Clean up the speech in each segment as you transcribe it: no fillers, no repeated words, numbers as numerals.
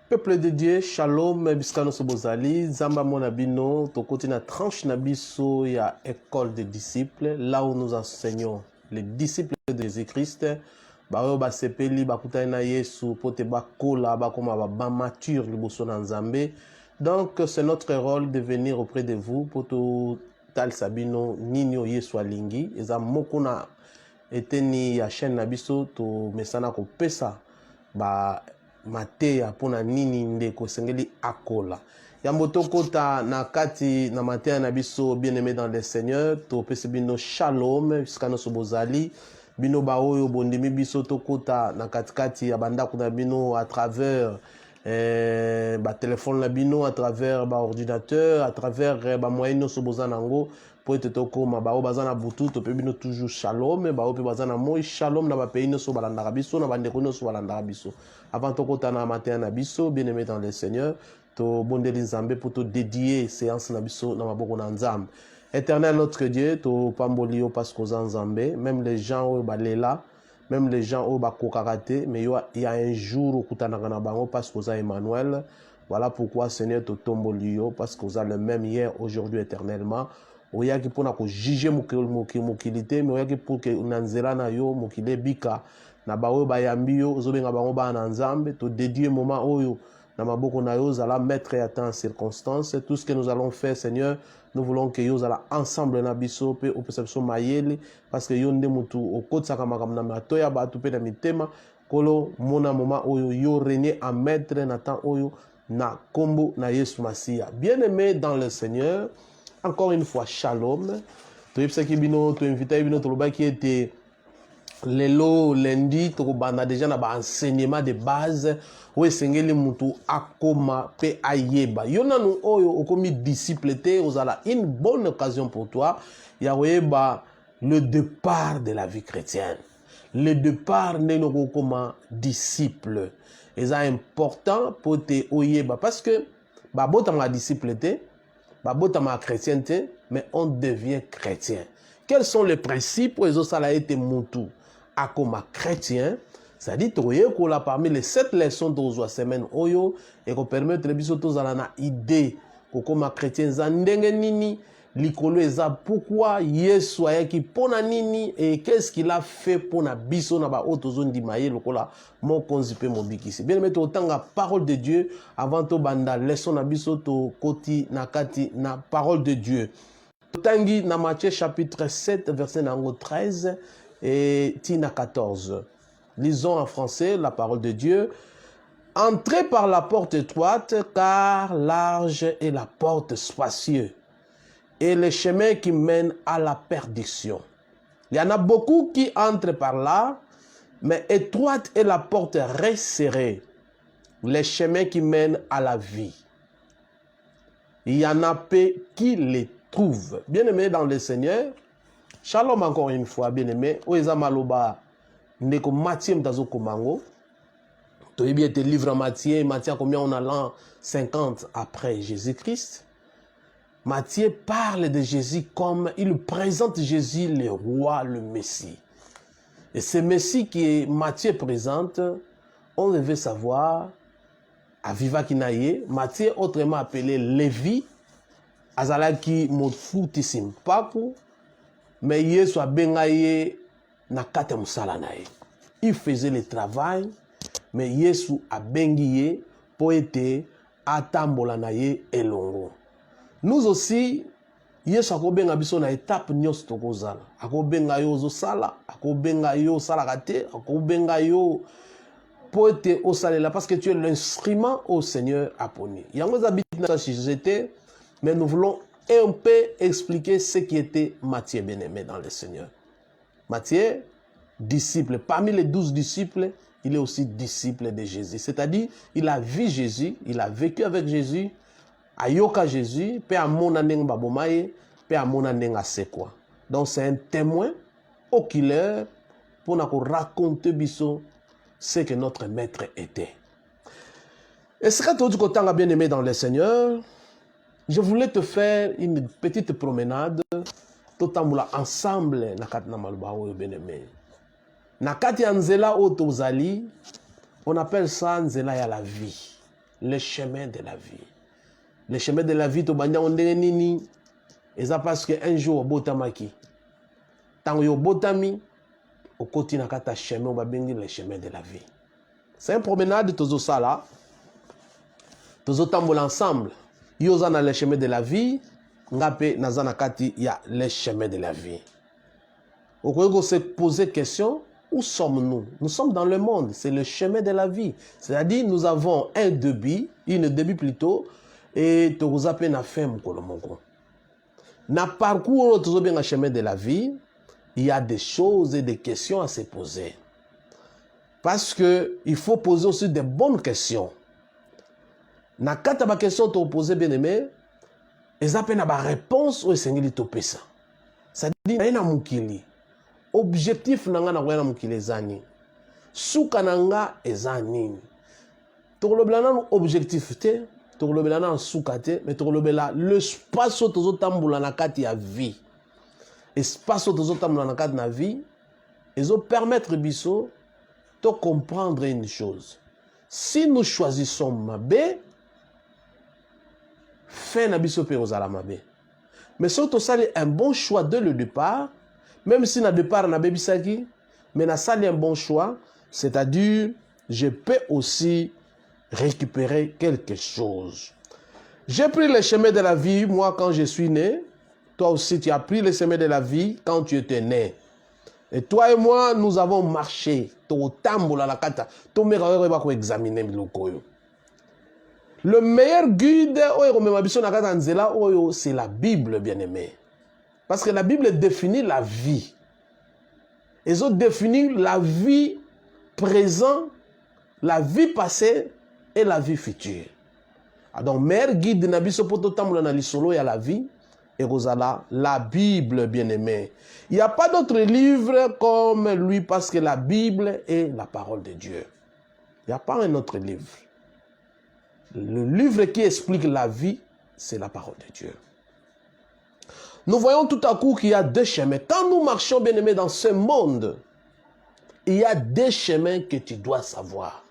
Peuple de Dieu, shalom, biskano sobozali, zamba monabino, tokoti na tranche nabiso ya école des disciples, là où nous enseignons les disciples de Jésus-Christ, baoyo ba sepeli bakutana na Yesu pote bakola bakoma ba mature liboso na Nzambe. Donc c'est notre rôle de venir auprès de vous pour tout tal sabino ninyo Yesu alingi, eza moko na eteni ya chaîne nabiso to mesana ko pesa ba mateya pona nini ndeko sengeli akola yambo tokota na kati na mateya na biso bien-aimé dans le Seigneur to pese bino shalom biskano sobozali bino ba oyo bondimi biso tokota na katikati ya bandako na bino à travers ba téléphone na bino à travers ba ordinateur à travers ba moyen no soboza nango pour être tokoma ba o bazana butu to pe bino toujours shalom ba o pe bazana moi shalom na ba pays no so balanda biso na bandeko no so balanda biso avant tokota na matin na biso bien-aimé dans le Seigneur to bondeli Nzambe pour te dédier séance na biso na maboko na Nzambe. Éternel notre Dieu to pambolio parce que Nzambe même les gens au balela même les gens au bakokaraté mais il y a un jour au kutanaka na bango parce que Emmanuel. Voilà pourquoi Seigneur to tombolio parce que vous avez le même hier aujourd'hui éternellement. Oyaki pona ko juger mokilité mais oyaki pour que nanzela na yo mokile bika na baoyo bayambi yo ozobenga bango ba na Nzambe to dédier moment oyo na maboko na yo zala mettre à temps en circonstances tout ce que nous allons faire Seigneur nous voulons que yo zala ensemble na biso pe opesapso mayele parce que yo nde mutu okotsaka makambo na matoya batu pe na mitema kolo mona moment oyo yo régner en maître na temps oyo na kombo na Yesu Masia. Bien-aimé dans le Seigneur, encore une fois shalom. To yebisaki bino to invité bino to loba qui était lelo lundi to banda déjà na ba enseignement de base où esengeli mutu akoma pe ayeba yona no oyo okomi disciple te ozala une bonne occasion pour toi ya oyeba le départ de la vie chrétienne, le départ de nos comme disciple et ça important pour te oyeba parce que ba botama disciple te ba botama chrétien te mais on devient chrétien. Quels sont les principes où ça a été mutu à comme chrétien, c'est-à-dire que là parmi les 7 leçons de la semaine oyo et qu'on permet de biso tous à la idée que comme chrétien zandenge nini likolo eza pourquoi Yesu ayaki pona nini et qu'est-ce qu'il a fait pona biso na ba auto zone di maye lokola mon konzipe mobikisi bien mettre autant la parole de Dieu avant to banda leçon na biso to koti na kati na parole de Dieu. Tangi na Matthieu chapitre 7 verset 13 et Tina 14. Lisons en français la parole de Dieu. Entrez par la porte étroite, car large est la porte spacieuse, et le chemin qui mène à la perdition. Il y en a beaucoup qui entrent par là, mais étroite est la porte resserrée, le chemin qui mène à la vie. Il y en a peu qui les trouvent. Bien-aimés dans le Seigneur, shalom encore une fois, bien-aimé. Oeza maloba ndeko Matthieu mtazo komango. To bien te livre Matthieu combien on a l'an 50 après Jésus-Christ. Matthieu parle de Jésus comme il présente Jésus le roi, le Messie. Et ce Messie que Matthieu présente, on devait savoir à Viva Kinaye, Matthieu autrement appelé Lévi, azalaki mofutissim paku. Mais Yesu a bengaye na kate musala nae. Il faisait le travail, mais Yesu a bengiye pour être atambola nae elongo. Nous aussi, Yesu a benga biso na étape nyos tokozala. Ako benga yo zo sala, ako benga yo sala kate, ako benga yo pour être au salela parce que tu es l'instrument au Seigneur apponi. Yango habite na société, mais nous voulons et on peut expliquer ce qui était Matthieu bien-aimé dans le Seigneur. Matthieu, disciple, parmi les 12 disciples, il est aussi disciple de Jésus. C'est-à-dire, il a vu Jésus, il a vécu avec Jésus, ayoka Jésus, pe amona ndenge babomaye, pe amona ndenge asekwa. Donc c'est un témoin oculaire pour nous raconter biso ce que notre maître était. Et ce que tu as bien-aimé dans le Seigneur, je voulais te faire une petite promenade totalement ensemble na kati na maluba oyo bien-aimé. Na kati ya nzela oyo tozali, on appelle ça nzela ya la vie. le chemin de la vie. Le chemin de la vie, to banya ondenge nini, et ça parce qu'un jour, au botamaki, tant que au botami, au côté na kata chemin, on va bengi le chemin de la vie. C'est une promenade, tozo sala, tozo tambola ensemble. Yoza na le chemin de la vie, ngape nazana kati ya le chemin de la vie. Au Congo, se poser question, où sommes-nous? Nous sommes dans le monde, c'est le chemin de la vie. C'est-à-dire, nous avons un débit, une débit plutôt, et tozo ape na fin mukolomongo. Na parcours tozo bien le chemin de la vie, il y a des choses et des questions à se poser. Parce que il faut poser aussi des bonnes questions. Na kata ba question to poser bien aimé, eza pe na ba réponse o esengeli to pesa. C'est-à-dire na mukili. Objectif nanga na kwa na mukili ezani. Suka nanga ezani. To lobela na objectif te, to lobela na suka te, mais to lobela le espace o tozo tambula na kati ya vie. Espace o tozo tambula na kati na vie, ezo permettre biso de comprendre une chose. Si nous choisissons Mabé, fin na biso pe ozala Mabé. Mais si tu as un bon choix dès le départ, même si na départ na bebisaki, mais na sali un bon choix, c'est-à-dire je peux aussi récupérer quelque chose. J'ai pris le chemin de la vie, moi quand je suis né. Toi aussi tu as pris le chemin de la vie quand tu étais né. Et toi et moi, nous avons marché. Le meilleur guide, c'est la Bible, bien-aimé. Parce que la Bible définit la vie. Ils ont défini la vie présente, la vie passée et la vie future. Donc, le meilleur guide, il y a la vie. Et Rosala, la Bible, bien-aimée. Il n'y a pas d'autre livre comme lui parce que la Bible est la parole de Dieu. Il n'y a pas un autre livre. Le livre qui explique la vie, c'est la parole de Dieu. Nous voyons tout à coup qu'il y a deux chemins. Quand nous marchons, bien-aimés, dans ce monde, il y a deux chemins que tu dois savoir.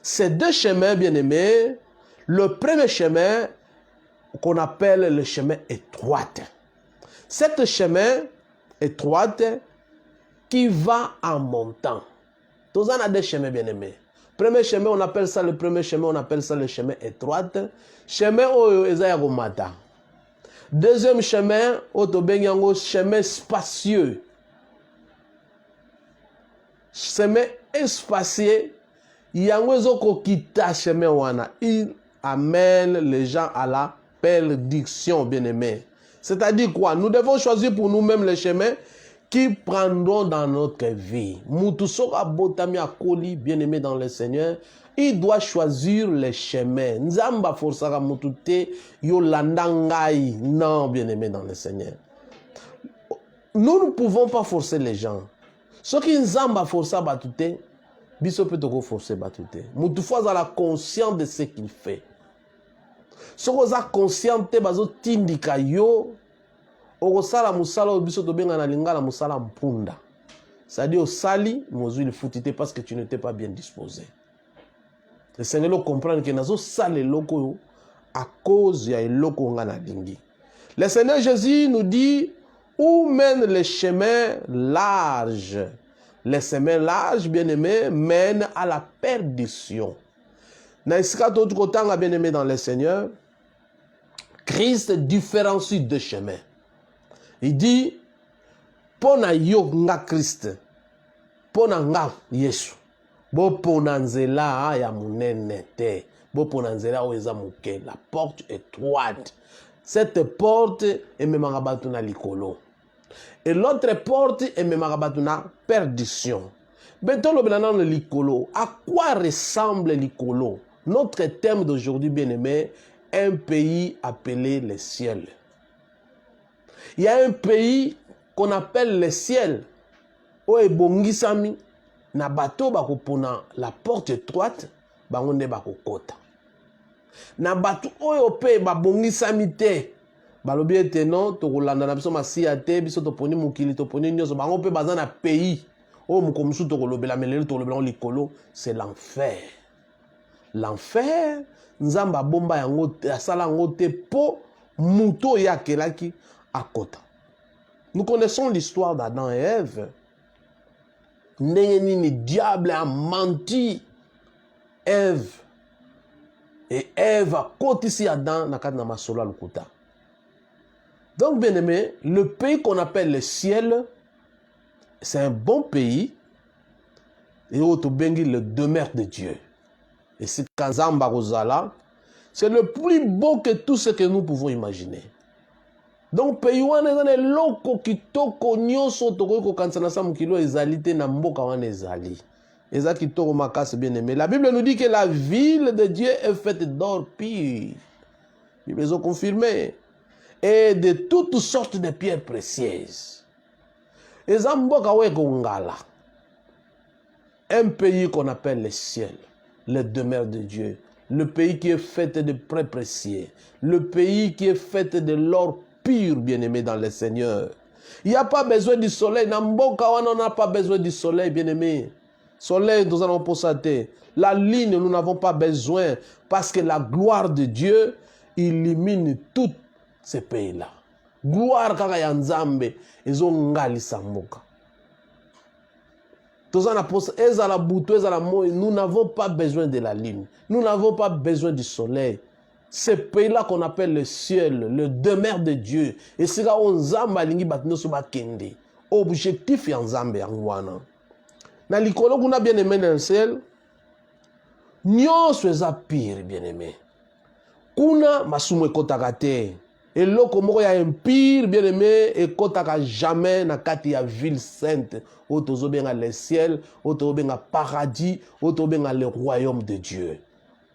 Ces deux chemins, bien-aimés, le premier chemin, qu'on appelle le chemin étroit. Cet chemin étroit qui va en montant. Tous en a des chemins bien aimés. Premier chemin, on appelle ça le premier chemin, on appelle ça le chemin étroit. Chemin oyo ezayagomata. Deuxième chemin, otobenyango chemin spacieux. Chemin espacieux. Yango ezoko kita chemin wana. Il amène les gens à la perdition, bien-aimé. C'est-à-dire quoi? Nous devons choisir pour nous-mêmes les chemins qui prendront dans notre vie. Mutusora botami akoli, bien-aimé dans le Seigneur, il doit choisir les chemins. Nzamba forsara mutute yo landangai. Non, bien-aimé dans le Seigneur. Nous ne pouvons pas forcer les gens. Ce qui nzamba força batute, biso peut te forcer batute. Mutufoza la conscience de ce qu'il fait. Si vous êtes conscient que vous tindika yo, okosala musala obiso to benga na lingala musala mpunda. C'est-à-dire osali mozu il foutite parce que tu n'étais pas bien disposé. Le Seigneur comprend que nazo sale loko à cause ya eloko nga na lingi. Le Seigneur Jésus nous dit où mènent les chemins larges. Les chemins larges, bien-aimés, mènent à la perdition. Na isika to kotanga bien-aimé dans le Seigneur, Christ différencie deux chemins. Il dit, pona yo nga Christ, pona nga Yesu, bo pona nzela ya munene te, bo pona nzela oeza muke, la porte étroite. Cette porte est memanga batu na likolo. Et l'autre porte est memanga batu na perdition. Beto lo benana le likolo, à quoi ressemble likolo? Notre thème d'aujourd'hui, bien-aimé, un pays appelé le ciel. Il y a un pays qu'on appelle le ciel. O ebongisami na bato bakopona la porte étroite, bangonde bakokota. Na bato oyo pe babongisami te, balobi ete non tokolanda na biso masiya te, biso toponi mokili toponi nyonso, bango pe baza na pays. O mukomusu tokolobela melelo tokolobela likolo, c'est l'enfer. l'enfer, nzamba bomba yango asala yango te po muto yakelaki akota. Nous connaissons l'histoire d'Adam et Ève. Ndenge diable a menti Ève. Et Ève a kotisi Adam na kati na masolo lukuta. Donc bien aimé, le pays qu'on appelle le ciel, c'est un bon pays. Et auto bengi le demeure de Dieu. Et c'est Kazamba Rosala, c'est le plus beau que tout ce que nous pouvons imaginer. Donc pays wana ezana loko kitoko nyonso toko kansana sa mukilo ezalité na mboka wana ezali. Eza kitoko makasi bien aimé. La Bible nous dit que la ville de Dieu est faite d'or pur. La Bible ont confirmé. Et de toutes sortes de pierres précieuses. Eza mboka we kongala. Un pays qu'on appelle le ciel, le demeure de Dieu, le pays qui est fait de près précieux, le pays qui est fait de l'or pur, bien-aimé dans le Seigneur. Il n'y a pas besoin du soleil. Namboka, on n'a pas besoin du soleil, bien-aimé. Soleil, nous allons constater. La ligne, nous n'avons pas besoin parce que la gloire de Dieu illumine tous ces pays-là. Gloire kaka ya Nzambe, ezo ngali samboka. Nous n'avons pas besoin de la lune. Nous n'avons pas besoin du soleil. Ce pays-là qu'on appelle le ciel, le demeure de Dieu. Et c'est là où Nzamba lingi batino soba kende. Objectif ya Nzambe yangwana. Na likolo kuna bien aimé dans le ciel. Nyonso eza pire bien aimé. Kuna masumu ekotaka te. Et loko moko ya impire bien aimé ekotaka jamais na kati ya ville sainte. Otozo benga le ciel, otozo benga paradis, otozo benga le royaume de Dieu.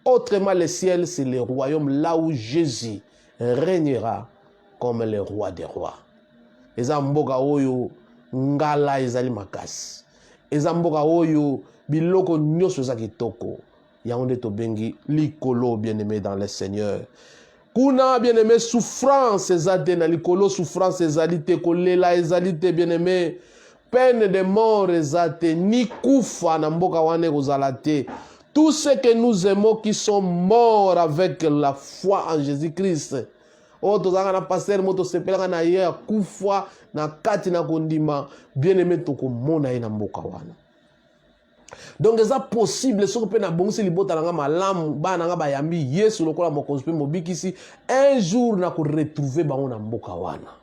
Autrement, le ciel, c'est le royaume là où Jésus régnera comme le roi des rois. Eza mboka oyo ngala ezali makasi. Eza mboka oyo biloko nyonso eza kitoko. Yango nde tobengi likolo bien-aimé dans le Seigneur. Kuna bien-aimé souffrance ezate na likolo souffrance ezali te kolela ezali te bien-aimé. Peine de mort ezate ni kufa na mboka wane kozala te. Tous ceux que nous aimons qui sont morts avec la foi en Jésus-Christ. Oh, tozanga na pasteur moto sepelanga na ye kufa na kati na kondima bien-aimé toko mona ye na mboka wana. Donc eza possible ce que pe na bongisi libota nga malamu ba nga bayambi Yesu lokola mokonzi pe mobikisi un jour na ko retrouver bango na mboka wana.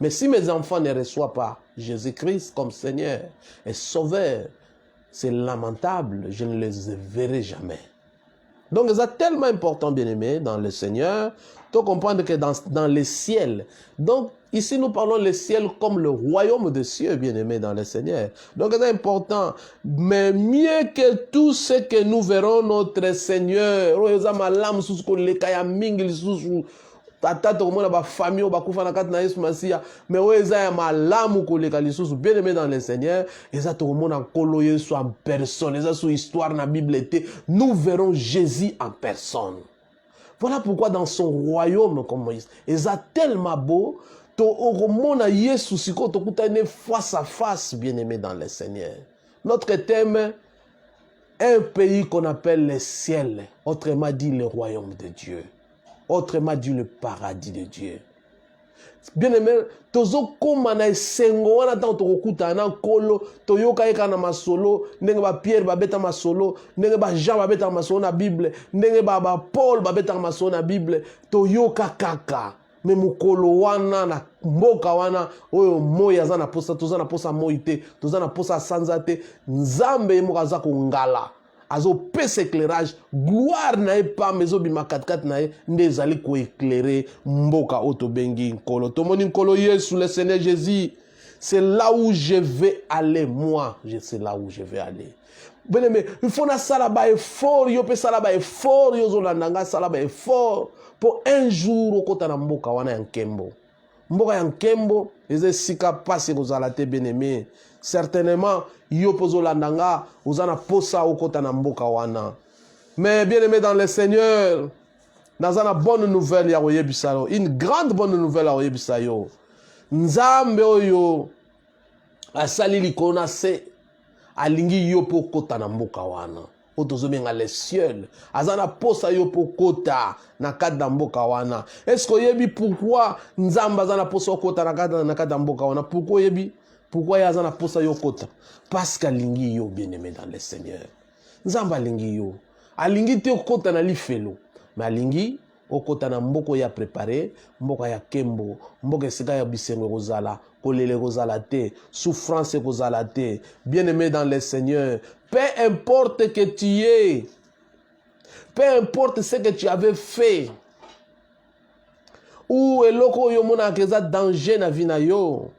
Mais si mes enfants ne reçoivent pas Jésus-Christ comme Seigneur et Sauveur, c'est lamentable, je ne les verrai jamais. Donc, c'est tellement important, bien-aimé, dans le Seigneur, de comprendre que dans le ciel, donc ici nous parlons le ciel comme le royaume des cieux, bien-aimé, dans le Seigneur. Donc, c'est important, mais mieux que tout ce que nous verrons notre Seigneur, tata tokomona ba famille bakufa na kati na Yesu Masia mais oeza ya malamu koleka lisusu bien aimé dans le Seigneur eza tokomona nkolo Yesu en personne eza sous histoire na Bible était nous verrons Jésus en personne. Voilà pourquoi dans son royaume comme Moïse eza tellement beau to okomona Yesu siko tokutane face à face bien aimé dans le Seigneur. Notre thème un pays qu'on appelle le ciel, autrement dit le royaume de Dieu. Autrement dit le paradis de Dieu. Bien aimé, tozo koma na esengo wana tango tokokuta na kolo toyoka eka na masolo ndenge ba Pierre babeta masolo ndenge ba Jean babeta masolo na Bible ndenge ba Paul babeta masolo na Bible toyoka kaka me mukolo wana na mboka wana oyo moya za na posa toza na posa moite toza na posa sanza te Nzambe moka za kongala azo pese éclairage gloire na e pa mezo bima 4 na e ndezali ko éclairer mboka otobengi nkolo tomoni nkolo Yesu le Seigneur Jésus c'est là où je vais aller moi c'est là où je vais aller bien aimé il faut na sala ba effort yo pe sala ba effort yo zolandanga sala ba effort pour un jour okota na mboka wana ya nkembo mboka ya nkembo eze sika pasi kozala te bien aimé certainement yo pozo landanga uzana posa okota na mboka wana mais bien aimé dans le Seigneur nazana bonne nouvelle ya oyebisalo une grande bonne nouvelle ya oyebisayo Nzambe oyo asali likona se alingi yo po kota na mboka wana otozobenga les cieux azana posa yo pokota na kati mboka wana. Est-ce que yebi pourquoi nzamba azana posa okota na kati mboka wana? Pourquoi yebi pourquoi yazana posa yo kota? Parce qu'alingi yo bien-aimé dans le Seigneur. Nzamba alingi yo alingi te okota na lifelo, mais alingi okota na mboko ya préparé, mboko ya kembo, mboko esika ya bisengo kozala, kolele kozala te, souffrance kozala te. Bien-aimé dans le Seigneur, peu importe que tu es, peu importe ce que tu avais fait, ou eloko yo mona keza danger na vie na yo,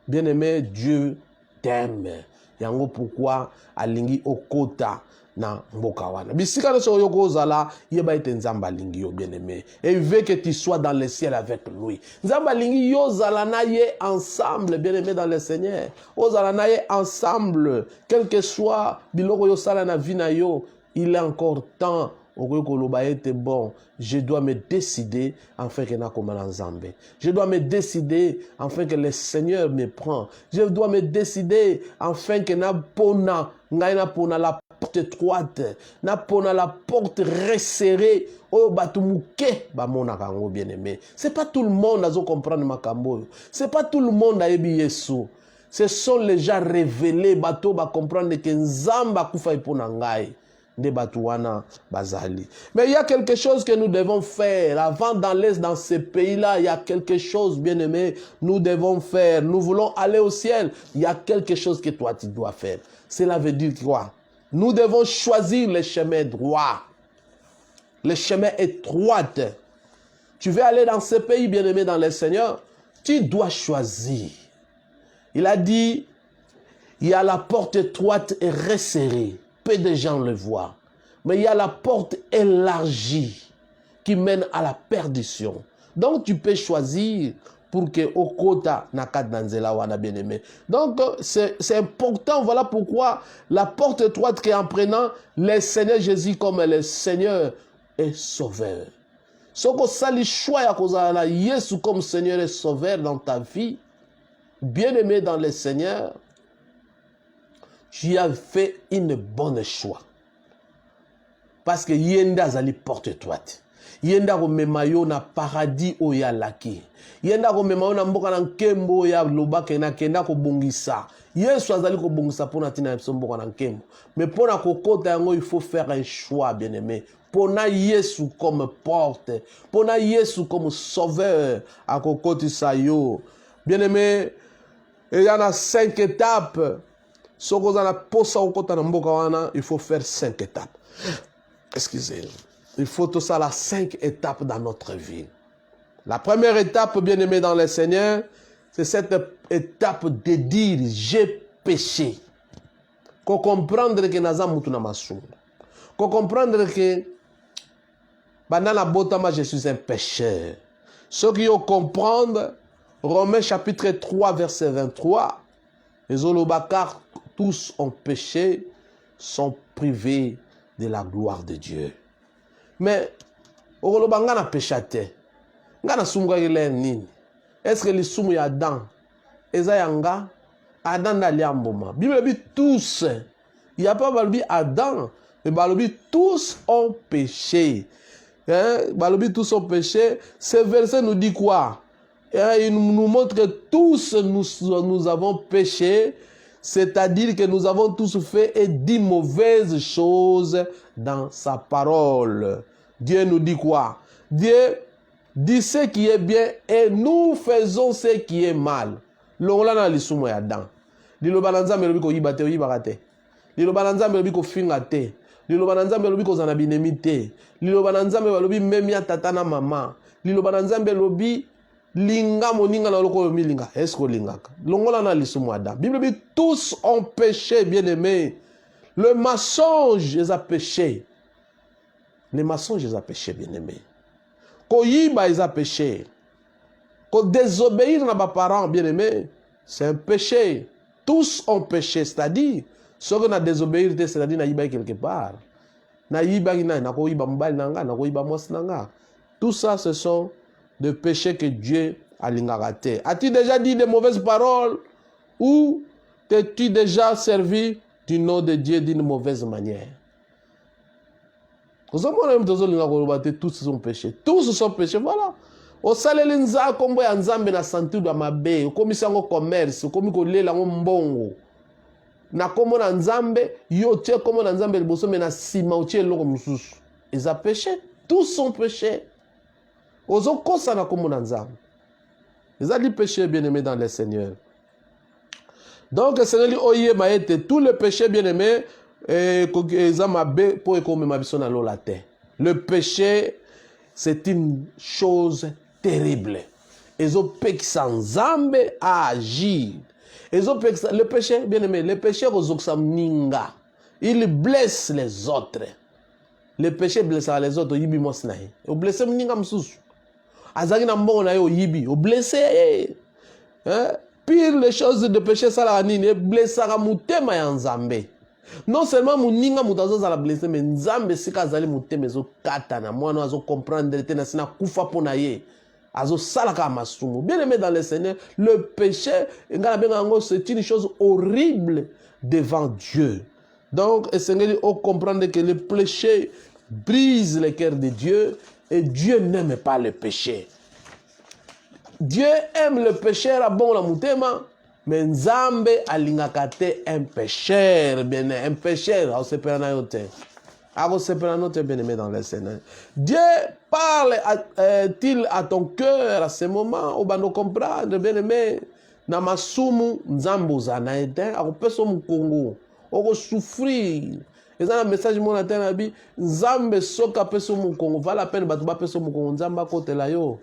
bien-aimé, Dieu t'aime. Yango pourquoi alingi okota na mboka wana. Bisika na so yoko zala yeba ite nzamba lingi yo bien-aimé. Et il veut que tu sois dans le ciel avec lui. Nzamba lingi yo zala na ye ensemble bien-aimé dans le Seigneur. O zala na ye ensemble. Quel que soit biloko yo sala na vie na yo, il est encore temps. Bon, je dois me décider afin que na komana nzambe. Je dois me décider afin que le Seigneur me prend. Je dois me décider afin que na pona la porte étroite, na pona la porte resserrée. Oh batumuke ba mona kango bien-aimé. C'est pas tout le monde azo comprendre makambo. C'est pas tout le monde a yebi Yesu. Ce sont les gens révélés bato ba comprendre que nzamba kufa ipona ngai. Mais il y a quelque chose que nous devons faire. Avant d'aller dans ce pays-là, il y a quelque chose, bien-aimé, nous devons faire. Nous voulons aller au ciel. Il y a quelque chose que toi, tu dois faire. Cela veut dire quoi? Nous devons choisir le chemin droit. Le chemin étroit. Tu veux aller dans ce pays, bien-aimé, dans le Seigneur, tu dois choisir. Il a dit, il y a la porte étroite et resserrée. Peu de gens le voient. Mais il y a la porte élargie qui mène à la perdition. Donc tu peux choisir pour que Okota Nakat Nanzela wana bien-aimé. Donc c'est important. Voilà pourquoi la porte étroite qui est en prenant le Seigneur Jésus comme le Seigneur et Sauveur. Ce que ça le choix à cause de Jésus comme Seigneur et Sauveur dans ta vie, bien-aimé dans le Seigneur, tu as fait une bonne choix. Parce que yenda zali porte étroite. Yenda ko memayo na paradis oya laki. Yenda ko memayo na mboka na nkembo ya lobaka na kenda ko bongisa. Yesu azali ko bongisa pona tina biso mboka na nkembo. Mais pona kokota yango il faut faire un choix bien-aimé. Pona Yesu comme porte, pona Yesu comme sauveur à kokoti sayo. Bien-aimé, il y en a 5 étapes. Il faut faire 5 étapes. Excusez. Il faut tout ça, là, 5 étapes dans notre vie. La première étape, bien-aimé dans le Seigneur, c'est cette étape de dire j'ai péché. Qu'on comprendre que naza mutu na masumba. Qu'on comprendre que banana botama je suis un pécheur. Ceux qui ont comprendre Romains chapitre 3 verset 23. Les olobakar tous ont péché, sont privés de la gloire de Dieu. Mais, olobanga na péchate. Nga na sumga ile nini? Est-ce que les sumu ya Adam? Eza yanga? Adam na liamboma. Bible dit tous. Il n'y a pas balobi Adam, mais balobi tous ont péché. Hein? Balobi tous ont péché. Ce verset nous dit quoi? Il nous montre que tous nous avons péché. C'est-à-dire que nous avons tous fait et dit mauvaises choses dans sa parole. Dieu nous dit quoi? Dieu dit ce qui est bien et nous faisons ce qui est mal. L'ongla li sumo ya dan. Lilo bananza melobi ko yibate yibakate. Lilo bananza melobi ko fingate. Lilo bananza melobi ko zana binemite. Lilo bananza melobi memia tata na mama. Lilo bananza melobi linga moninga na loko milinga. Est-ce que lingaka? Longola na lisumu Adam. Bible dit tous ont péché, bien-aimés. Le mensonge les a péché. Les mensonges les a péché, bien-aimés. Koyiba les a péché. Ko désobéir à nos parents, bien-aimés, c'est un péché. Tous ont péché, c'est-à-dire ceux qui ont désobéir, c'est-à-dire na yiba quelque part. Na yiba na koyiba mbali nanga, na koyiba mwasi nanga. Tout ça, ce sont de péchés que Dieu a raté. As-tu déjà dit de mauvaises paroles ou t'es-tu déjà servi du nom de Dieu d'une mauvaise manière? Tous sont péchés. Tous sont péchés, voilà. Au salé nza kombo ya nzambe na santu da mabe, okomisi yango commerce, okomi kolela ngo mbongo. Na kombo na nzambe, yo tie kombo na nzambe liboso me na sima otie eloko mususu. Eza péché, tous sont péchés. Ozo kosa na kombo na nzambe. Eza li péché bien-aimé dans le Seigneur. Donc, Seigneur li oye maete tous les péchés bien-aimés eza mabe po ekomema biso na lola te. Le péché c'est une chose terrible. Ezopekisa nzambe à agir. Le péché, bien aimé, le péché ninga. Il blesse les autres. Le péché blesse les autres. Yibi mosnahi. O blesse ninga msusu. Azagi na mbongo na yo yibi. O blesse. Pire les choses de péché ça la nini. Blesse ka mutema ya nzambe. Non seulement muninga mutazo za la blesse, mais nzambe sika azali mutema ezo kata na mwana azo comprendre te na sina kufa pona ye. Azo salaka masumu. Bien aimé dans le Seigneur, le péché, c'est une chose horrible devant Dieu. Donc, le Seigneur dit, comprendre que le péché brise le cœur de Dieu et Dieu n'aime pas le péché. Dieu aime le pécheur à bon la mutema, mais Nzambe alingaka te un pécheur, bien un pécheur, on se perd na yote. Bien-aimé dans le Seigneur. Dieu parle-t-il à ton cœur à ce moment où nous comprendre, bien-aimé, na masumu nzambo zana ete akopeso mukongo oko souffrir. Et ça un message mon atteint bi nzambe soka peso mukongo vala peine batu ba peso mukongo nzamba kotela yo.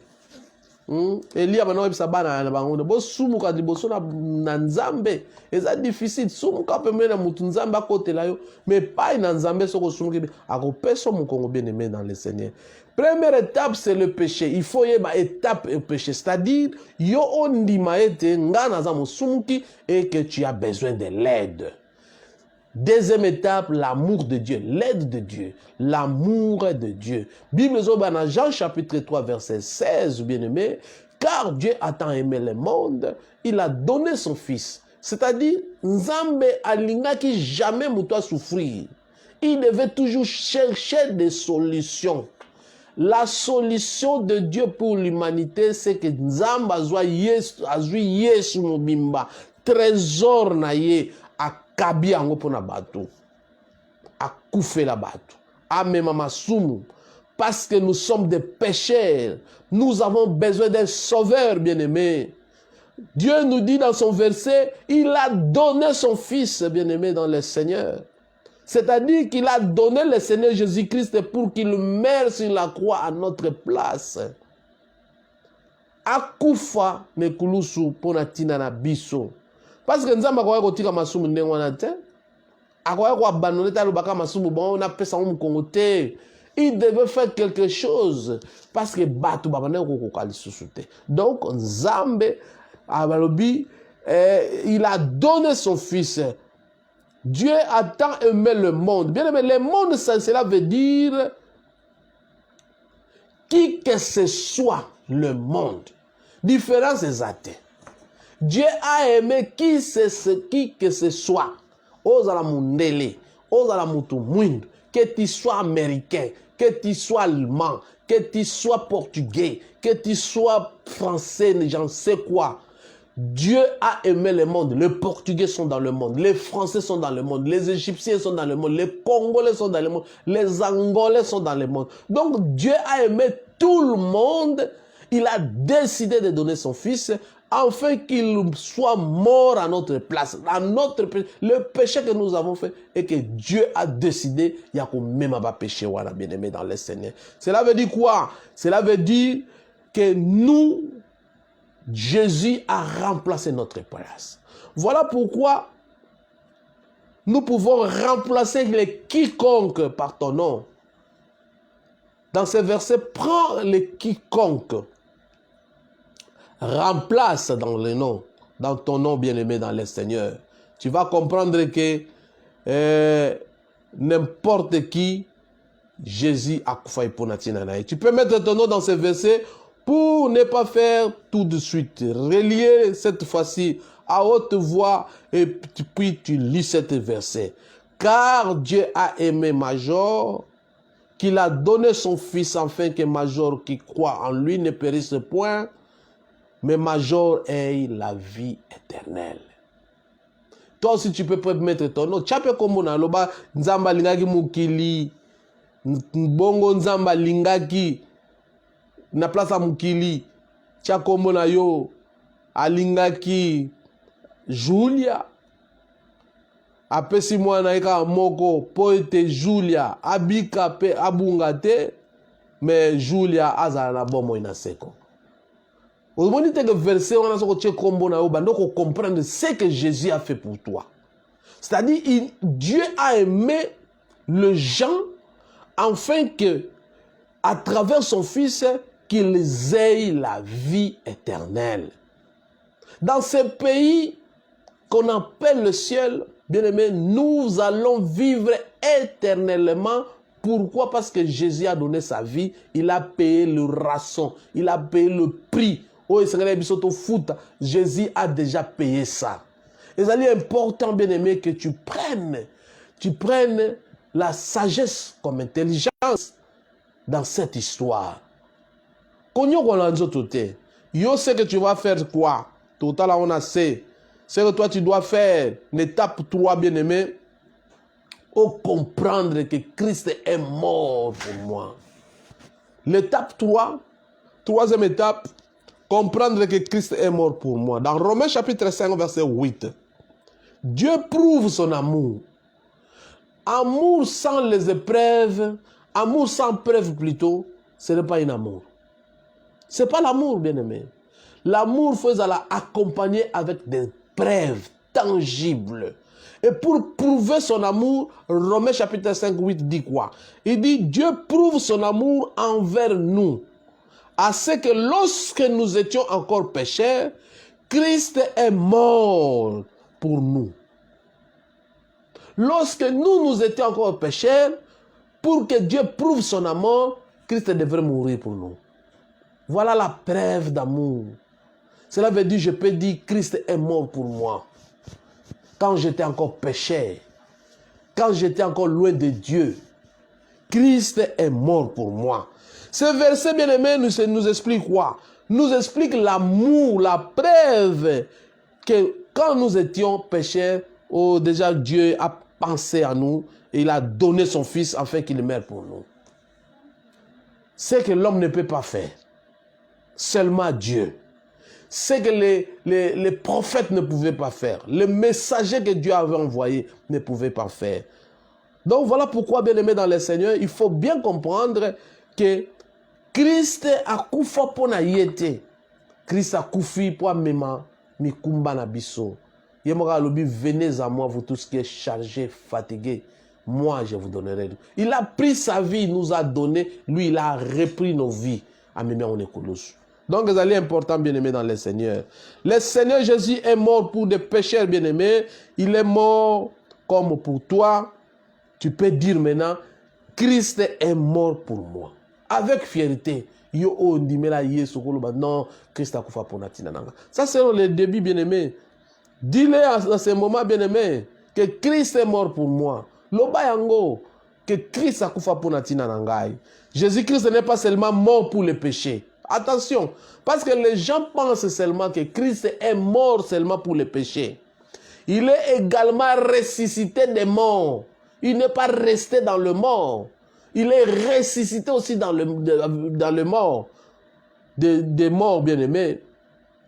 Elia bana webisa bana na bango bo sumu ka liboso na nzambe eza difficile sumu ka pemele na mutu nzamba kotela yo mais pas na nzambe soko sumu ki akopeso mukongo bien-aimé dans le Seigneur. Première étape c'est le péché. Il faut y avoir étape au péché, c'est-à-dire yo ondima ete ngana za musumuki et que tu as besoin de l'aide. Deuxième étape, l'amour de Dieu, l'aide de Dieu, l'amour de Dieu. Bible dans Jean chapitre 3 verset 16, bien-aimé, car Dieu a tant aimé le monde, il a donné son fils. C'est-à-dire, Nzambe alinga qui jamais moutoua souffrir. Il devait toujours chercher des solutions. La solution de Dieu pour l'humanité, c'est que Nzambe azui Yesu mobimba, trésor na ye, akabi yango pona bato, akufe la bato, amema masumu, parce que nous sommes des pécheurs, nous avons besoin d'un sauveur bien-aimé. Dieu nous dit dans son verset, il a donné son fils bien-aimé dans le Seigneur. C'est-à-dire qu'il a donné le Seigneur Jésus-Christ pour qu'il meure sur la croix à notre place. Akufa mekulusu pona tina na biso. Parce que nzamba kwa kotika masumu ndenge wana te. Akoya kwa abandonner ta lobaka masumu bon na pesa mu Congo te. Il devait faire quelque chose parce que batu babane ko kokali susu te. Donc nzambe abalobi il a donné son fils. Dieu a tant aimé le monde. Bien aimé, le monde, cela veut dire qui que ce soit le monde. Différence exacte. Dieu a aimé qui que ce soit. Ozala mundele, ozala mutu mwindu, que tu sois américain, que tu sois allemand, que tu sois portugais, que tu sois français, j'en sais quoi. Dieu a aimé le monde. Les Portugais sont dans le monde. Les Français sont dans le monde. Les Égyptiens sont dans le monde. Les Congolais sont dans le monde. Les Angolais sont dans le monde. Donc Dieu a aimé tout le monde. Il a décidé de donner son fils afin qu'il soit mort à notre place. À notre péché. Le péché que nous avons fait et que Dieu a décidé, il y a même pas péché, voilà, bien aimé dans le Seigneur. Cela veut dire quoi? Cela veut dire que nous, Jésus a remplacé notre place. Voilà pourquoi nous pouvons remplacer les quiconque par ton nom. Dans ce verset, prends les quiconque. Remplace dans le nom, dans ton nom bien-aimé dans le Seigneur. Tu vas comprendre que n'importe qui, Jésus a fait pour Natinanaï. Tu peux mettre ton nom dans ce verset pour ne pas faire tout de suite. Relier cette fois-ci à haute voix et puis tu lis cet verset. Car Dieu a aimé Major qu'il a donné son Fils afin que major qui croit en lui ne périsse point, mais major ait la vie éternelle. Toi aussi, tu peux mettre ton nom. Tu peux comme on a loba nzamba lingaki mukili, bongo nzamba lingaki na place à mukili. Tu comme on a yo alingaki Julia. Apesi mwana eka moko poete Julia abika pe abungate, mais Julia azala na bomo inaseko. Vous voyez que le verset, on a comprendre ce que Jésus a fait pour toi. C'est-à-dire, Dieu a aimé les gens afin que, à travers son Fils, qu'ils aient la vie éternelle. Dans ce pays qu'on appelle le ciel, bien aimé, nous allons vivre éternellement. Pourquoi? Parce que Jésus a donné sa vie, il a payé le rançon, il a payé le prix. Jésus a déjà payé ça. Et c'est important, bien aimé, que tu prennes la sagesse comme intelligence dans cette histoire. Yo sais que tu vas faire quoi? Total, on a c'est que toi tu dois faire l'étape 3, bien aimé, pour comprendre que Christ est mort pour moi. L'étape 3, troisième étape, comprendre que Christ est mort pour moi. Dans Romains chapitre 5, verset 8, Dieu prouve son amour. Amour sans les épreuves, amour sans preuve plutôt, ce n'est pas un amour. Ce n'est pas l'amour, bien-aimé. L'amour, il faut l'accompagner avec des preuves tangibles. Et pour prouver son amour, Romains chapitre 5, 8 dit quoi? Il dit, Dieu prouve son amour envers nous, à ce que lorsque nous étions encore pécheurs, Christ est mort pour nous. Lorsque nous étions encore pécheurs, pour que Dieu prouve son amour, Christ devrait mourir pour nous. Voilà la preuve d'amour. Cela veut dire, je peux dire, Christ est mort pour moi. Quand j'étais encore pécheur, quand j'étais encore loin de Dieu, Christ est mort pour moi. Ce verset, bien-aimé, nous explique quoi? Nous explique l'amour, la preuve que quand nous étions pécheurs, déjà Dieu a pensé à nous et il a donné son Fils afin qu'il meure pour nous. Ce que l'homme ne peut pas faire, seulement Dieu. Ce que les prophètes ne pouvaient pas faire, les messagers que Dieu avait envoyés ne pouvaient pas faire. Donc voilà pourquoi, bien-aimé dans le Seigneur, il faut bien comprendre que Christ a kufa pour na yete. Christ a kufi pour mema mikumba na biso. Yemoka lobi, venez à moi vous tous qui êtes chargés, fatigués. Moi je vous donnerai. Il a pris sa vie, il nous a donné. Lui il a repris nos vies. Amen, on est colosse. Donc, c'est important, bien-aimé, dans le Seigneur. Le Seigneur Jésus est mort pour des pécheurs, bien-aimés. Il est mort comme pour toi. Tu peux dire maintenant, Christ est mort pour moi. Avec fierté. Non, Christ a kufa pour natina. Ça, c'est le début, bien-aimé. Dis-le à ce moment, bien-aimé, que Christ est mort pour moi. Lobayango, que Christ a kufa pour natina nangai. Jésus-Christ n'est pas seulement mort pour les péchés. Attention, parce que les gens pensent seulement que Christ est mort seulement pour les péchés. Il est également ressuscité des morts. Il n'est pas resté dans le mort. Il est ressuscité aussi dans le mort. Des morts, bien-aimés.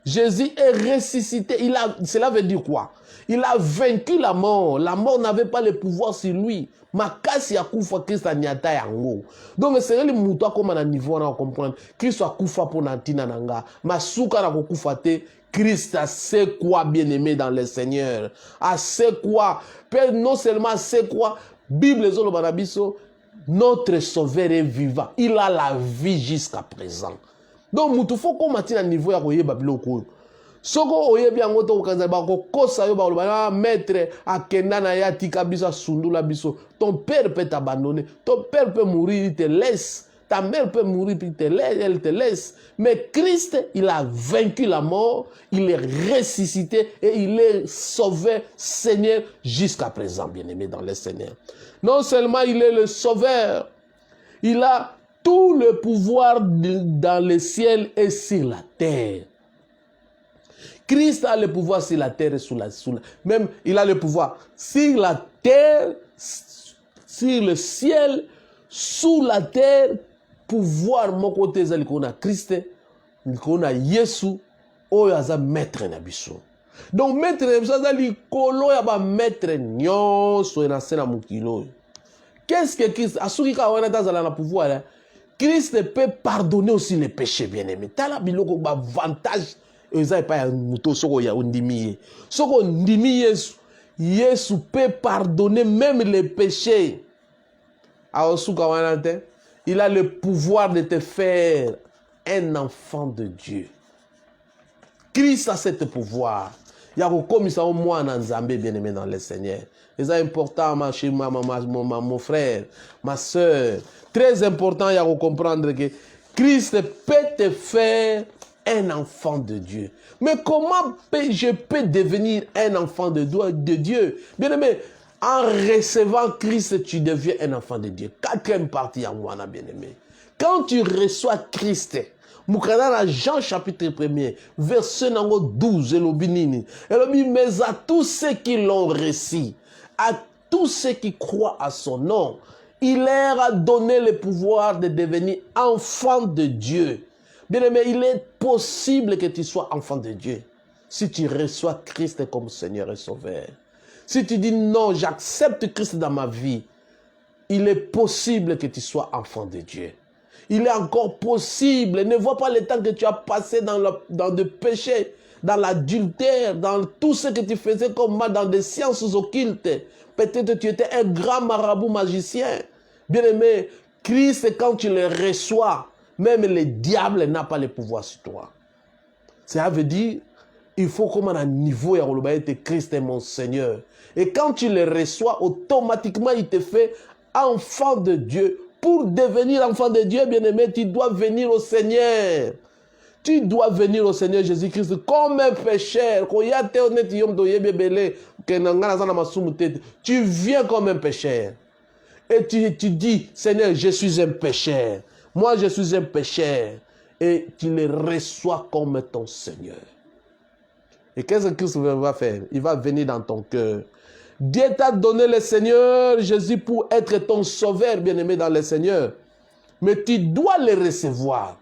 Jésus est ressuscité. Cela veut dire quoi? Il a vaincu la mort. La mort n'avait pas le pouvoir sur lui. Makasi a kufa Christ a nyata yango. Donc c'est le mouton comme à niveau on comprendre. Christ a kufa pour nantina nanga. Masuka na kufa te. Christ a c'est quoi, bien-aimé dans le Seigneur. A c'est quoi? Père, non seulement c'est quoi? Bible zolo banabiso. Notre Sauveur est vivant. Il a la vie jusqu'à présent. Donc moutou faut qu'on matina niveau ya koyeba biloko. Soko oyebi yango to kanza ba ko kosa yo ba lo maître akenda na ya tika biso sundula biso. Ton père peut t'abandonner, ton père peut mourir, il te laisse. Ta mère peut mourir, puis elle te laisse. Mais Christ, il a vaincu la mort, il est ressuscité et il est sauvé, Seigneur, jusqu'à présent, bien-aimé dans le Seigneur. Non seulement il est le sauveur, Il a tout le pouvoir dans le ciel et sur la terre. Christ a le pouvoir sur la terre et même il a le pouvoir sur la terre, sur le ciel, sous la terre. Pouvoir mon côté ezali kona Christ, kona Yesu, oyo aza maître na biso. Donc maître na biso azali kolo ya ba maître nyonso na sena mukilo. Qu'est-ce que Christ asuki ka wana tazala na pouvoir là? Christ peut pardonner aussi les péchés, bien-aimés. Tala biloko ba avantage eza pa ya muto soko ya ndimi. Soko ndimi Yesu, Yesu peut pardonner même les péchés. Asuka wana te, il a le pouvoir de te faire un enfant de Dieu. Christ a ce pouvoir. Il y a comme ça au moins en Zambie, bien-aimé dans le Seigneur. C'est important, mon frère, ma soeur. Très important, il y a à comprendre que Christ peut te faire un enfant de Dieu. Mais comment je peux devenir un enfant de Dieu? Bien-aimé, en recevant Christ, tu deviens un enfant de Dieu. Quatrième partie en moi, bien-aimé. Quand tu reçois Christ, Moukadana Jean chapitre 1er, verset 12, mais à tous ceux qui l'ont reçu, à tous ceux qui croient à son nom, il leur a donné le pouvoir de devenir enfant de Dieu. Bien-aimé, il est possible que tu sois enfant de Dieu si tu reçois Christ comme Seigneur et Sauveur. Si tu dis non, j'accepte Christ dans ma vie, il est possible que tu sois enfant de Dieu. Il est encore possible. Ne vois pas le temps que tu as passé dans le péché, dans l'adultère, dans tout ce que tu faisais comme mal, dans des sciences occultes. Peut-être que tu étais un grand marabout magicien. Bien-aimé, Christ, quand tu le reçois, même le diable n'a pas le pouvoir sur toi. Ça veut dire, il faut comme un niveau, Christ est mon Seigneur. Et quand tu le reçois, automatiquement, il te fait enfant de Dieu. Pour devenir enfant de Dieu, bien-aimé, tu dois venir au Seigneur. Tu dois venir au Seigneur Jésus-Christ comme un pécheur. Tu viens comme un pécheur. Et tu dis, Seigneur, je suis un pécheur. Moi, je suis un pécheur. Et tu le reçois comme ton Seigneur. Et qu'est-ce que Christ va faire? Il va venir dans ton cœur. Dieu t'a donné le Seigneur Jésus pour être ton sauveur, bien-aimé dans le Seigneur. Mais tu dois le recevoir.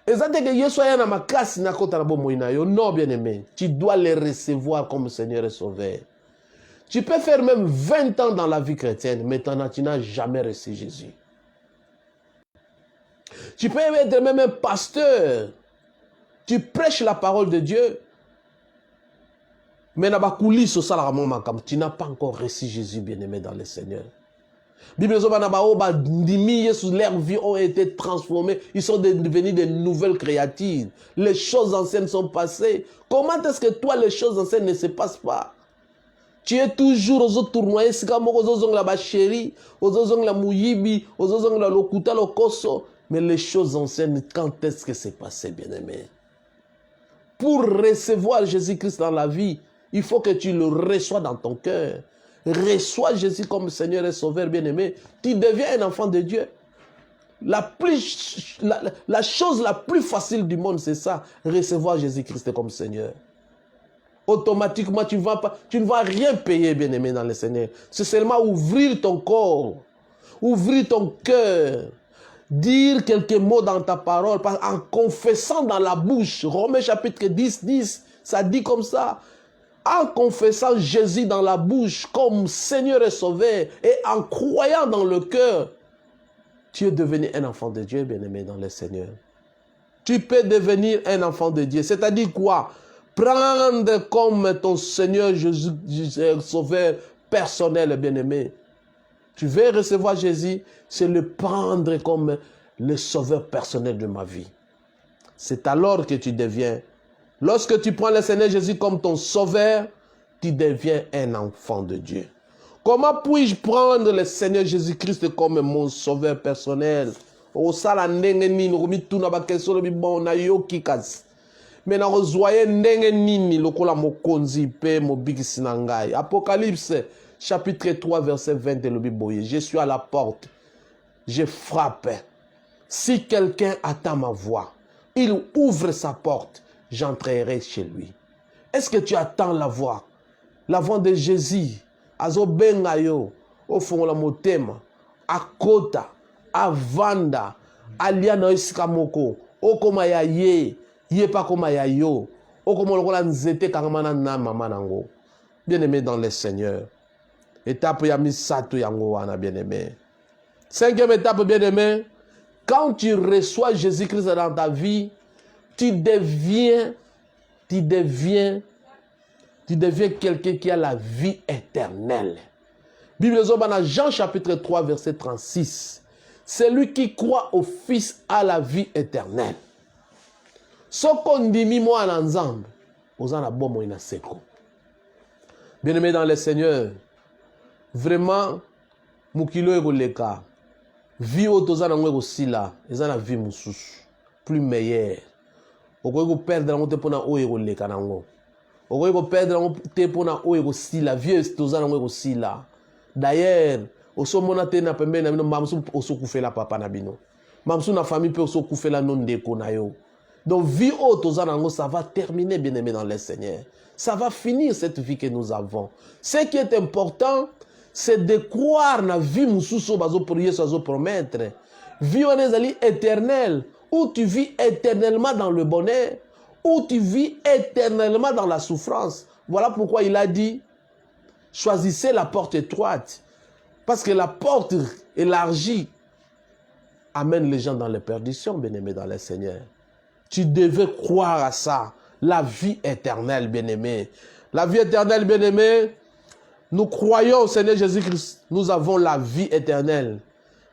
Et ça dit que Yesu na makasi na kota na bomo inayo. Non, bien-aimé. Tu dois le recevoir comme Seigneur et Sauveur. Tu peux faire même 20 ans dans la vie chrétienne, mais tu n'as jamais reçu Jésus. Tu peux être même un pasteur. Tu prêches la parole de Dieu. Mais tu n'as pas encore reçu Jésus, bien-aimé dans le Seigneur. Leurs vies ont été transformées. Ils sont devenus des nouvelles créatures. Les choses anciennes sont passées. Comment est-ce que toi, les choses anciennes ne se passent pas? Tu es toujours aux autres tournois. Mais les choses anciennes, quand est-ce que c'est passé, bien-aimé? Pour recevoir Jésus-Christ dans la vie, il faut que tu le reçois dans ton cœur. Reçois Jésus comme Seigneur et Sauveur, bien-aimé. Tu deviens un enfant de Dieu. La chose la plus facile du monde, c'est ça. Recevoir Jésus-Christ comme Seigneur. Automatiquement, tu ne vas rien payer, bien-aimé, dans le Seigneur. C'est seulement ouvrir ton corps, ouvrir ton cœur, dire quelques mots dans ta parole, en confessant dans la bouche. Romains chapitre 10, 10, ça dit comme ça. En confessant Jésus dans la bouche comme Seigneur et Sauveur et en croyant dans le cœur, tu es devenu un enfant de Dieu, bien-aimé dans le Seigneur. Tu peux devenir un enfant de Dieu. C'est-à-dire quoi? Prendre comme ton Seigneur Jésus, Sauveur personnel, bien-aimé. Tu veux recevoir Jésus, c'est le prendre comme le Sauveur personnel de ma vie. C'est alors que tu deviens. Lorsque tu prends le Seigneur Jésus comme ton Sauveur, tu deviens un enfant de Dieu. Comment puis-je prendre le Seigneur Jésus-Christ comme mon Sauveur personnel? Apocalypse chapitre 3 verset 20. Je suis à la porte. je frappe. Si quelqu'un attend ma voix, il ouvre sa porte, j'entrerai chez lui. Est-ce que tu attends la voix? La voix de Jésus. Azo bengayo, au fond la motema, akota, avanda, aliana isikamoko, okoma ya ye, ye pa koma ya yo, okoma lokola nzete kangamana na mama nango. Bien-aimé dans le Seigneur. Étape ya misato yango wana, bien-aimé. Cinquième étape, bien-aimé, quand tu reçois Jésus-Christ dans ta vie, tu deviens quelqu'un qui a la vie éternelle. Bible dans Jean chapitre 3 verset 36. Celui qui croit au Fils a la vie éternelle. Ce qu'on dit moi en ensemble, aux en a bon moi seko. Bien-aimé dans le Seigneur, vraiment, mukilo ego leka, vie autozana ngwe aussi là, ils ont la vie mususu, plus meilleure. Oko perdre la pona o ego leka nango. Oko perdre la pona o ego si la vie autozana ngwe aussi là. D'ailleurs, oso mona te na pembe na bino mamsu oso kufela papa na bino. Mamsu na famille pe oso kufela non ndeko na yo. Donc vie autozana ngo ça va terminer, bien-aimé dans le Seigneur. Ça va finir cette vie que nous avons. Ce qui est important, c'est de croire na vie mususu bazo prier bazo promettre. Vie onezali éternelle, où tu vis éternellement dans le bonheur, où tu vis éternellement dans la souffrance. Voilà pourquoi il a dit, choisissez la porte étroite, parce que la porte élargie amène les gens dans les perditions, bien-aimés dans le Seigneur. Tu devais croire à ça, la vie éternelle, bien-aimé. La vie éternelle, bien-aimé, nous croyons au Seigneur Jésus-Christ, nous avons la vie éternelle.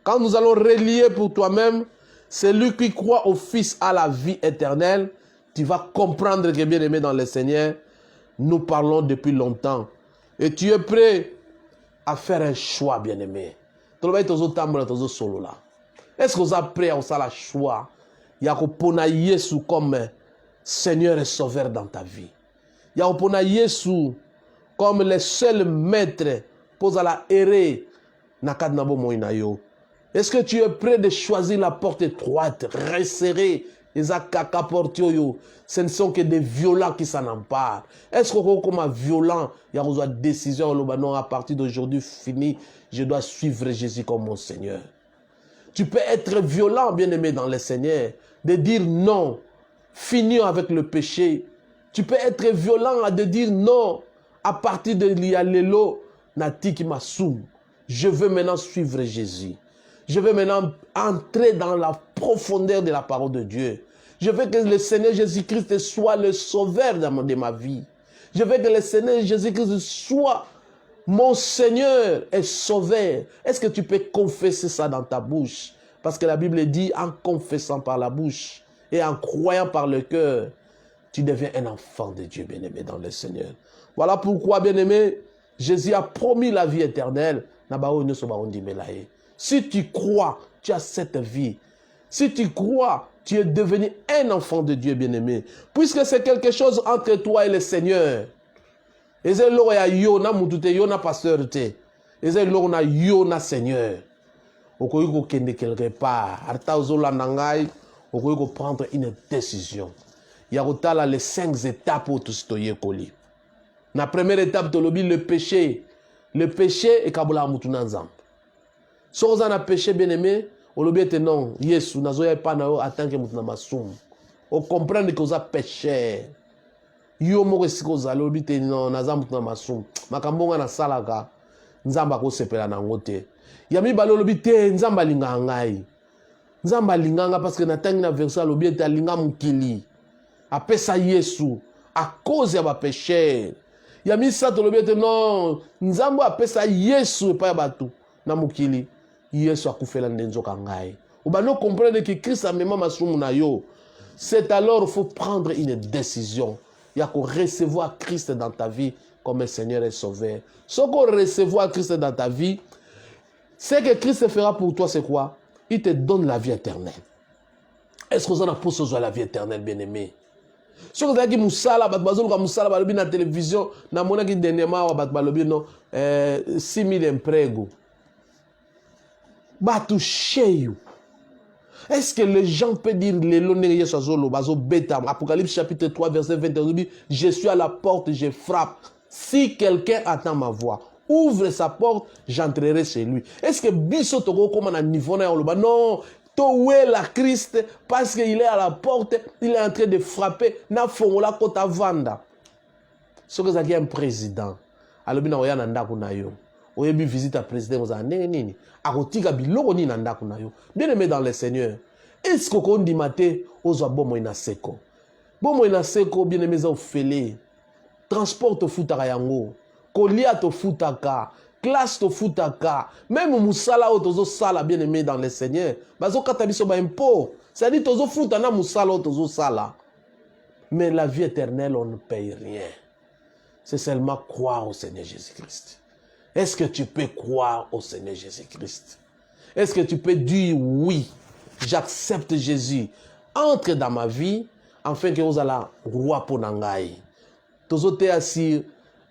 Quand nous allons relier pour toi-même, celui qui croit au Fils a la vie éternelle, tu vas comprendre que, bien-aimé dans le Seigneur, nous parlons depuis longtemps. Et tu es prêt à faire un choix, bien-aimé. Est-ce que vous êtes prêt à faire un choix? Yakopona Yesu comme Seigneur et Sauveur dans ta vie. Yakopona Yesu comme le seul maître pour la errer nakadnabo moinayo. Est-ce que tu es prêt de choisir la porte étroite, resserrée? Ce ne sont que des violents qui s'en emparent. Est-ce que comme un violent, il y a une décision à partir d'aujourd'hui fini, je dois suivre Jésus comme mon Seigneur. Tu peux être violent, bien-aimé dans le Seigneur, de dire non, finir avec le péché. Tu peux être violent de dire non, à partir de l'Ialelo, Natiki Massoum. Je veux maintenant suivre Jésus. Je veux maintenant entrer dans la profondeur de la parole de Dieu. Je veux que le Seigneur Jésus-Christ soit le sauveur de ma vie. Je veux que le Seigneur Jésus-Christ soit mon Seigneur et sauveur. Est-ce que tu peux confesser ça dans ta bouche? Parce que la Bible dit, en confessant par la bouche et en croyant par le cœur, tu deviens un enfant de Dieu, bien-aimé dans le Seigneur. Voilà pourquoi, bien-aimé, Jésus a promis la vie éternelle. Si tu crois, tu as cette vie. Si tu crois, tu es devenu un enfant de Dieu, bien-aimé. Puisque c'est quelque chose entre toi et le Seigneur. Et c'est là où il y a Yona Moutute, Yona Pasteur. Et c'est là où il y a Yona Seigneur. Au cas où il y a quelque part, au cas où prendre une décision. Il y a les 5 étapes où tu es collé. La première étape, le péché. Le péché est Kabola Moutounanzam. Si vous avez péché, bien-aimé, on le dit non, Yesu, nazoya pas na en tant que Moutuna Massoum. On comprend que vous avez péché. Yo mo que si vous avez le dit non, nazam Moutuna Massoum. Makambonga na salaka, nzamba ko sepela na ngote. Yami balo le dit nzamba linga ngai. Nzamba linganga parce que na tangi na verset le dit linga mukili. Apesa Yesu à cause ya ba péché. Yami sa to le dit non, nzamba apesa Yesu pa batu na mukili. Yesu akufela ndenzoka ngai. Obano comprendre que Christ a même masumu na yo. C'est alors il faut prendre une décision. Il y a qu'à recevoir Christ dans ta vie comme Seigneur et Sauveur. Ce qu'on recevoir Christ dans ta vie, ce que Christ fera pour toi, c'est quoi? Il te donne la vie éternelle. Est-ce que vous en avez pour ce la vie éternelle, bien-aimé? Si vous avez dit Moussala, Moussala, Balobi na télévision, na mona qui dernièrement, Balobi no 6 000 imprégos. Batu cheyu. Est-ce que les gens peuvent dire Apocalypse chapitre 3 verset 21 dit je suis à la porte, je frappe. Si quelqu'un attend ma voix, ouvre sa porte, j'entrerai chez lui. Est-ce que biso toko comme un niveau non, towe la Christ parce qu'il est à la porte, il est en train de frapper na fongola kota vanda. Ce que ça un président. Alors bien oya nanda kuna yo. Oya bi visite à président oza nini. Akotika biloko ni nanda kuna yo. Bien aimé dans le Seigneur. Est-ce qu'on dit maté ozo bomo ina seko. Bomo ina seko bien aimé za ofele. Transport to futaka yango. Kolia to futaka. Classe to futaka. Même musala o tozo sala bien aimé dans le Seigneur. Bazo katabiso ba impôt. C'est-à-dire tozo futana musala o tozo sala. Mais la vie éternelle on ne paye rien. C'est seulement croire au Seigneur Jésus-Christ. Est-ce que tu peux croire au Seigneur Jésus-Christ? Est-ce que tu peux dire oui, j'accepte Jésus, entre dans ma vie, afin que vous allez roi pour Nangaï. Tous autres assis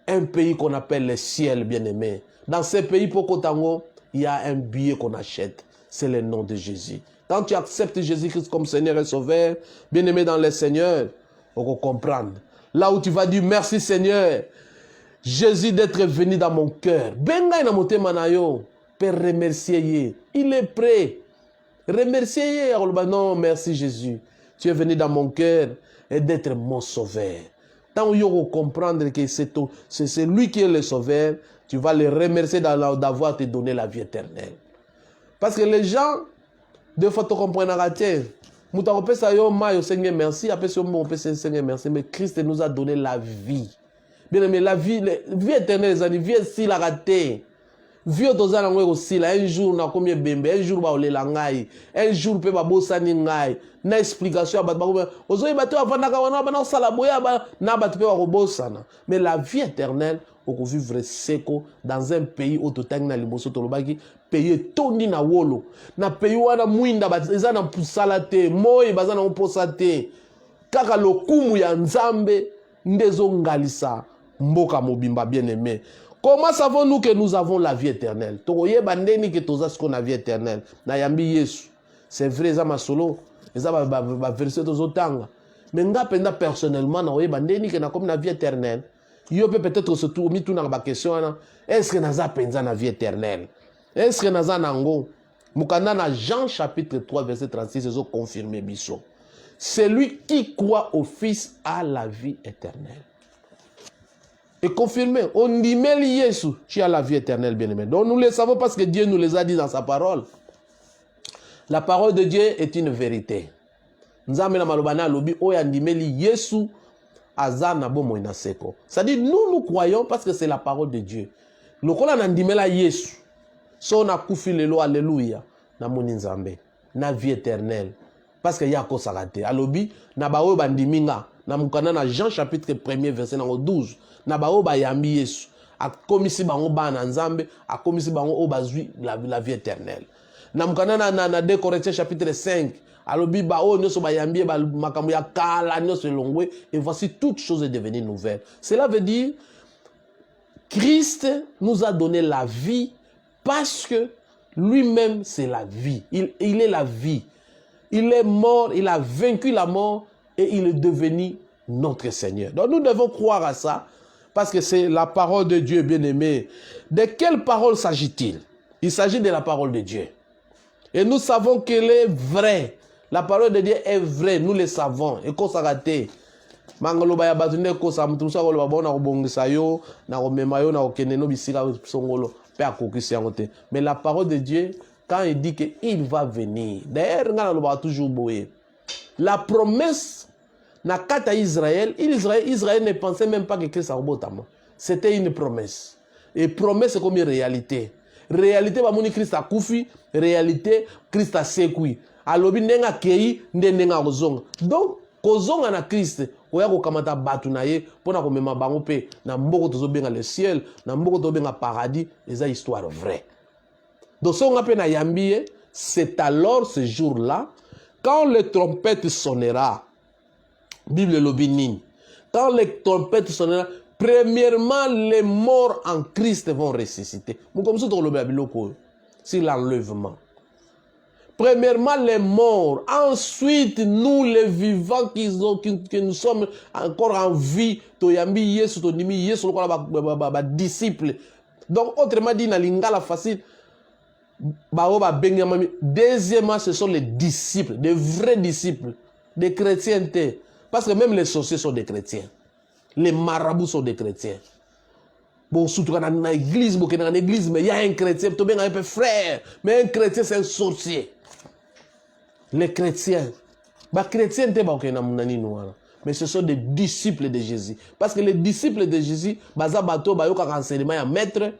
un pays qu'on appelle le ciel, bien-aimé. Dans ce pays, pour Kotango, il y a un billet qu'on achète. C'est le nom de Jésus. Quand tu acceptes Jésus-Christ comme Seigneur et Sauveur, bien-aimé dans le Seigneur, on va comprendre. Là où tu vas dire merci Seigneur, Jésus d'être venu dans mon cœur. Benga ina motema na yo, pour remercier. Il est prêt. Remercier. Non, merci Jésus. Tu es venu dans mon cœur et d'être mon sauveur. Tant que tu comprendre que c'est lui qui est le sauveur, tu vas le remercier d'avoir te donné la vie éternelle. Parce que les gens, des fois, tu comprends raté. Seigneur merci, merci, mais Christ nous a donné la vie. Bien aimé, la vie éternelle, les vie si la raté. Vie aussi, un jour, on a combien bembe, un jour, on a langai, un jour, on a bossa ningai, na explication, mais la vie éternelle, on peut vivre seco dans un pays où tout le monde pays tondi na wolo na pays wana mwinda baza na pusala te moyi baza na mposa te kaka lokumu ya nzambe ndezo ngalisa mboka mobimba bien-aimé. Comment savons-nous que nous avons la vie éternelle? Tokoye bandeni que toza ce qu'on a vie éternelle na yambi Yesu. C'est vrai ça masolo, ça ba verset tozotanga. Mais nga penda personnellement na oye bandeni que na comme la vie éternelle. Yo peut-être se tourner tout na ba question est-ce que naza penza na vie éternelle? Est-ce que naza nango mukanda na Jean chapitre 3 verset 36 ils ont confirmé biso. Celui qui croit au Fils a la vie éternelle. Et confirmé, on dit mais Jésus, tu as la vie éternelle bien-aimé. Donc nous le savons parce que Dieu nous les a dit dans sa parole. La parole de Dieu est une vérité. Nzambe na malobana lobi oya ndimeli Yesu azana bomo inaseko. C'est-à-dire nous croyons parce que c'est la parole de Dieu. Lokola na ndimela Yesu. So na kufi lelo alléluia na moni nzambe na vie éternelle parce que yako sarate. Alobi na bawo bandiminga na mukana na Jean chapitre 1er verset 12 na bawo bayambi Yesu akomisi bango bana nzambe akomisi bango o bazui la vie éternelle. Na mukana na 2 Corinthiens chapitre 5 alobi bao nyoso bayambi ba makambo ya kala nyoso longwe et voici toute chose est devenue nouvelle. Cela veut dire Christ nous a donné la vie parce que lui-même c'est la vie. Il est la vie. Il est mort, il a vaincu la mort et il est devenu notre Seigneur. Donc nous devons croire à ça parce que c'est la parole de Dieu bien-aimé. De quelle parole s'agit-il? Il s'agit de la parole de Dieu. Et nous savons qu'elle est vraie. La parole de Dieu est vraie, nous le savons. Et qu'on s'arrête. Mangaloba ya batune ko sa mtusa ko ba bona ko bongisa yo na ko mema yo na ko keneno bisika songolo pe akokisi yango te. Mais la parole de Dieu quand il dit que il va venir. D'ailleurs ngana lo ba toujours boye. La promesse na kata Israël ne pensait même pas que Christ a robotama. C'était une promesse. Et promesse c'est comme une réalité. Réalité ba moni Christ a kufi, réalité Christ a sekui. Alobi nenga kei ndenga kozonga. Donc kozonga na Christ oya ko kamata batu na ye pona ko mema bango pe na mboko tozo benga le ciel na mboko to benga paradis eza histoire vraie. Donc songa pe na yambiye c'est alors ce jour-là quand les trompettes sonnera. Bible lobini. Quand les trompettes sonnera, premièrement les morts en Christ vont ressusciter. Mon comme ça to lobe biloko sur l'enlèvement. Premièrement, les morts. Ensuite, nous, les vivants que nous sommes encore en vie. Toyambi Yesu, tonimi Yesu, disciples. Donc, autrement dit, na lingala facile. Deuxièmement, ce sont les disciples, des vrais disciples, des chrétiens. Parce que même les sorciers sont des chrétiens. Les marabouts sont des chrétiens. Bon, surtout dans l'église, mais il y a un chrétien, tu es un peu frère, mais un chrétien, c'est un sorcier. Les chrétiens, mais ce sont des disciples de Jésus. Parce que les disciples de Jésus, enseignement à maître,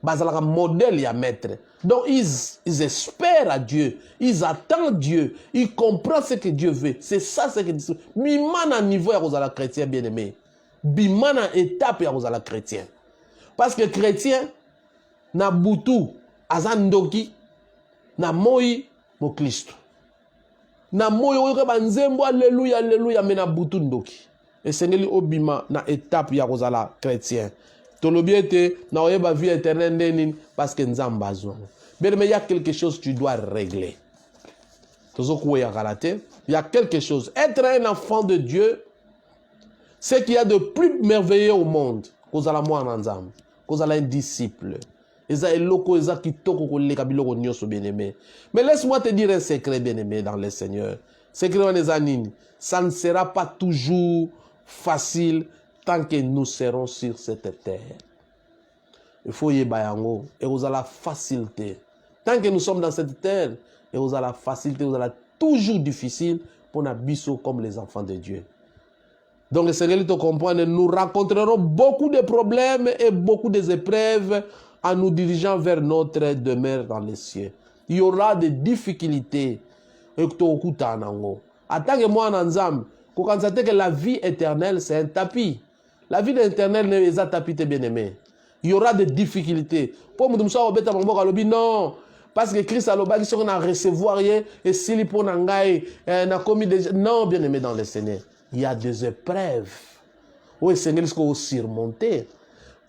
un modèle à maître. Donc ils espèrent à Dieu, ils attendent Dieu, ils comprennent ce que Dieu veut. C'est ça ce que Dieu veut. Bimana niveau à la chrétien bien aimé. Bimana étape à la chrétien. Parce que chrétien, na butu, azandoki, na moi, mo Christ. Na moi, oyo banzembo, alléluia, alléluia, mais na butu ndoki. Et c'est ngeli obima na étape ya la chrétien. Tolobiete, na oyeba vie éternelle neni, parce que nzamba besoin. Mais il y a quelque chose que tu dois régler. Il y a quelque chose. Être un enfant de Dieu, c'est qu'il y a de plus merveilleux au monde. Vous allez moi en ensemble. Vous allez un disciple. Mais laisse-moi te dire un secret, bien-aimé, dans le Seigneur. Secret des anines. Ça ne sera pas toujours facile tant que nous serons sur cette terre. Il faut y bayango. Et vous allez la facilité. Tant que nous sommes dans cette terre, et vous allez la facilité, vous allez toujours difficile pour nous comme les enfants de Dieu. Donc, le Seigneur te comprend, nous rencontrerons beaucoup de problèmes et beaucoup d'épreuves en nous dirigeant vers notre demeure dans les cieux. Il y aura des difficultés. En tant que moi, en ensemble, vous constatez que la vie éternelle, c'est un tapis. La vie éternelle n'est pas un tapis, bien-aimé. Il y aura des difficultés. Pour nous dire, non. Parce que Christ a l'obéi, si on a recevoir rien, et s'il pour n'angaï, n'a commis des... Non, bien-aimé dans le Seigneur. Il y a des épreuves. Oui, Seigneur, il faut surmonter.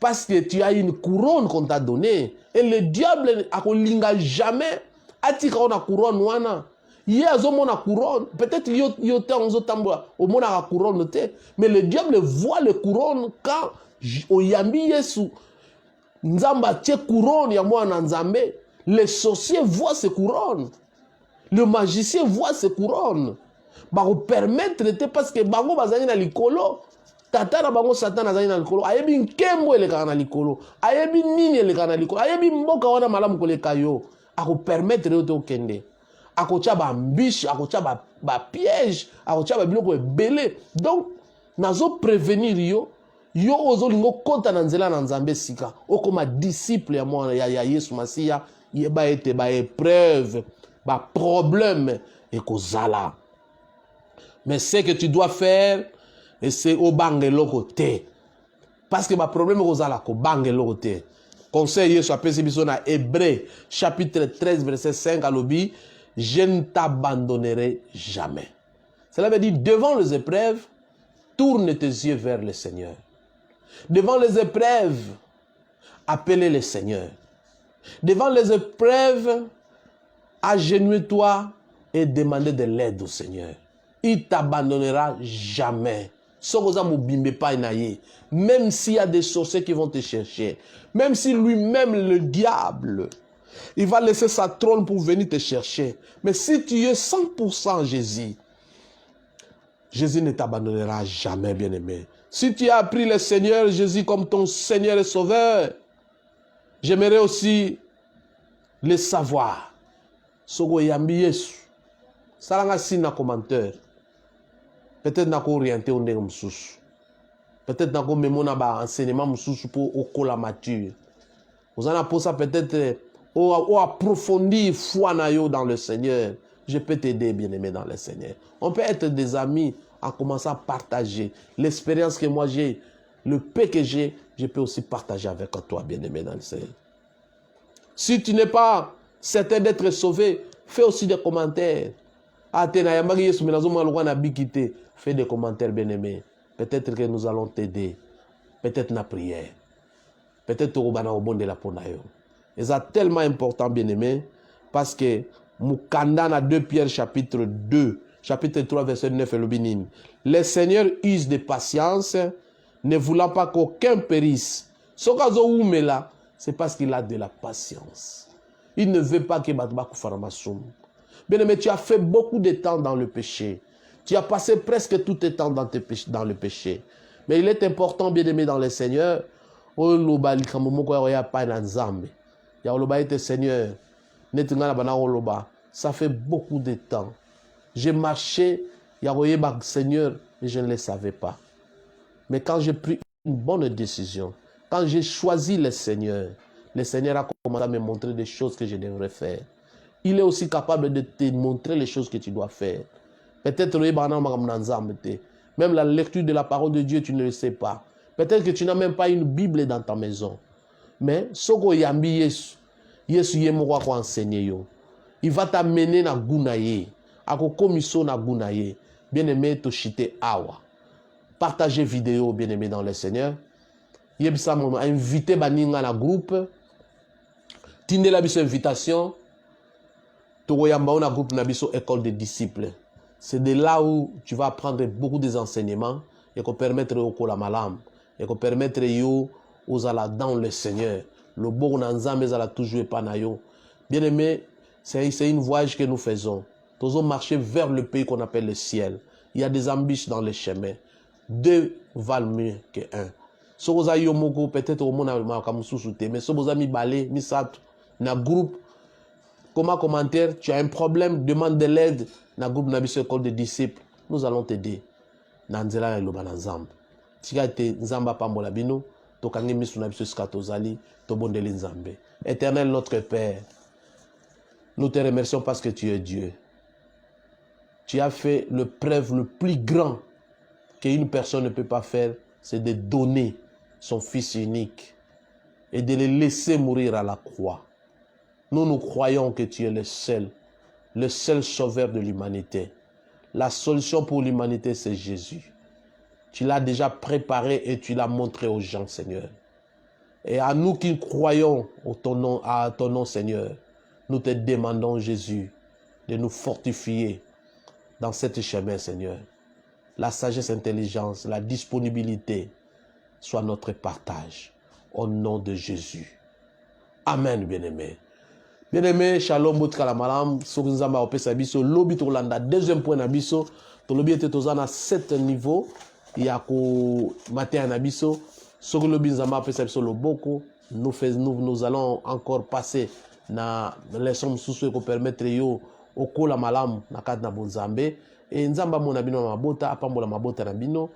Parce que tu as une couronne qu'on t'a donnée. Et le diable n'a jamais attiré une couronne. Il y a une couronne. Peut-être qu'il y a une couronne. Mais le diable voit le couronne quand Oyambi Yesu. Nzamba tche couronne ya mwana nzambe. Les sorciers voient ces couronnes. Le magicien voit ces couronnes. Bako permettre de parce que bango bazali na likolo. Tata na bango satan azali na likolo. Ayebi nkembo eleka na likolo. Ayebi nini eleka na likolo. Ayebi mboka wana malamu koleka yo. Ako permettre de te kende. Ako tia ba ambiche, ako tia ba piège, ako tia ba biloko ebele. Donc nazo prévenir yo. Yo ozolingo konta na nzela na nzambe sika. Okoma disciple ya mwana ya Yesu Masiya. Yeba ete ba épreuve, ba problème et kozala. Mais ce que tu dois faire, c'est au bangelo côté. Parce que ma problème est au bangelo côté. Conseil Yesu apesi biso na Hébreux chapitre 13 verset 5 à l'obi, je ne t'abandonnerai jamais. Cela veut dire devant les épreuves, tourne tes yeux vers le Seigneur. Devant les épreuves, appelez le Seigneur. Devant les épreuves, agenouille-toi et demandez de l'aide au Seigneur. Il ne t'abandonnera jamais. Même s'il y a des sorciers qui vont te chercher, même si lui-même, le diable, il va laisser sa trône pour venir te chercher. Mais si tu es 100% Jésus, Jésus ne t'abandonnera jamais, bien-aimé. Si tu as pris le Seigneur Jésus comme ton Seigneur et Sauveur, j'aimerais aussi le savoir. Sogo yambi Yesu. Salanga si na commentaire. Peut-être n'a pas orienté au nez moussous. Peut-être n'a pas même un enseignement moussous pour au cola mature. Vous en avez pour ça peut-être au approfondir foi dans le Seigneur. Je peux t'aider, bien-aimé, dans le Seigneur. On peut être des amis en commençant à partager l'expérience que moi j'ai, le peu que j'ai, je peux aussi partager avec toi, bien-aimé, dans le Seigneur. Si tu n'es pas certain d'être sauvé, fais aussi des commentaires. Fais des commentaires, bien-aimé. Peut-être que nous allons t'aider. Peut-être na prière. Peut-être au bon de la ponayo. Et c'est tellement important, bien-aimé, parce que Mukanda na 2 Pierre chapitre 2, chapitre 3, verset 9 et le binin. Le Seigneur use de patience, ne voulant pas qu'aucun périsse. C'est parce qu'il a de la patience. Il ne veut pas que Batbakou Faramassoum. Bien-aimé, tu as fait beaucoup de temps dans le péché. Tu as passé presque tout tes temps dans le péché. Mais il est important, bien-aimé, dans le Seigneur, Seigneur, ça fait beaucoup de temps. J'ai marché, Seigneur, et je ne le savais pas. Mais quand j'ai pris une bonne décision, quand j'ai choisi le Seigneur a commencé à me montrer des choses que je devrais faire. Il est aussi capable de te montrer les choses que tu dois faire. Peut-être même la lecture de la parole de Dieu, tu ne le sais pas. Peut-être que tu n'as même pas une Bible dans ta maison. Mais Soko Yambi Yesu, Yesu Yemoko ko enseigner yo. Il va t'amener na gunaye, ako komiso na gunaye. Bien-aimé, to chite awa. Partagez vidéo, bien-aimé dans le Seigneur. Yebisa m'a invité baninga na groupe. Tinde la biso invitation. Togoyamba na groupe na biso école des disciples. C'est de là où tu vas apprendre beaucoup des enseignements et qu'on permettre au kola malam et qu'on permettre yo aux ala dans le Seigneur. Le bon nanzambe ala toujours pas na yo. Bien-aimé, c'est une voyage que nous faisons. Nous allons marcher vers le pays qu'on appelle le ciel. Il y a des embûches dans les chemins. 2 valent mieux que 1. Si vous avez peut-être au monde mais si vous avez balé, na groupe, comme commentaire, tu as un problème, demande de l'aide, na groupe Nabiso école des disciples, nous allons t'aider. Nanzela loba na nzamba. Tika te nzamba pambola bino, to kangi misu na biso skatozali, to bondeli nzambe. Éternel notre Père, nous te remercions parce que tu es Dieu. Tu as fait le preuve le plus grand qu'une personne ne peut pas faire, c'est de donner son Fils unique et de le laisser mourir à la croix. Nous croyons que tu es le seul sauveur de l'humanité. La solution pour l'humanité, c'est Jésus. Tu l'as déjà préparé et tu l'as montré aux gens, Seigneur. Et à nous qui croyons à ton nom, Seigneur, nous te demandons, Jésus, de nous fortifier dans cette chemin, Seigneur. La sagesse, l'intelligence, la disponibilité soit notre partage. Au nom de Jésus. Amen, bien-aimé. Bien-aimé, shalom, botka la malam, sokinzamba opesa biso, lobi tolanda, deuxième point na biso, to lobi ete tozana 7 niveau, ya ko matin na biso, soki lobi nzamba opesa biso loboko, nous allons encore passer na leçon mususu ko permettre yo okola malam na kati na bonzambe, et nzamba mona bino na mabota, apambola mabota na bino,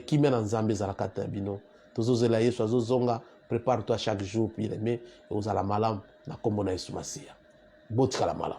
kimia na nzambe za la kati na bino. Tozozela Yesu azozonga, prépare-toi chaque jour, bien-aimé, et aux ala malam. Na kombo na Yesu Masiya. Botika la malam.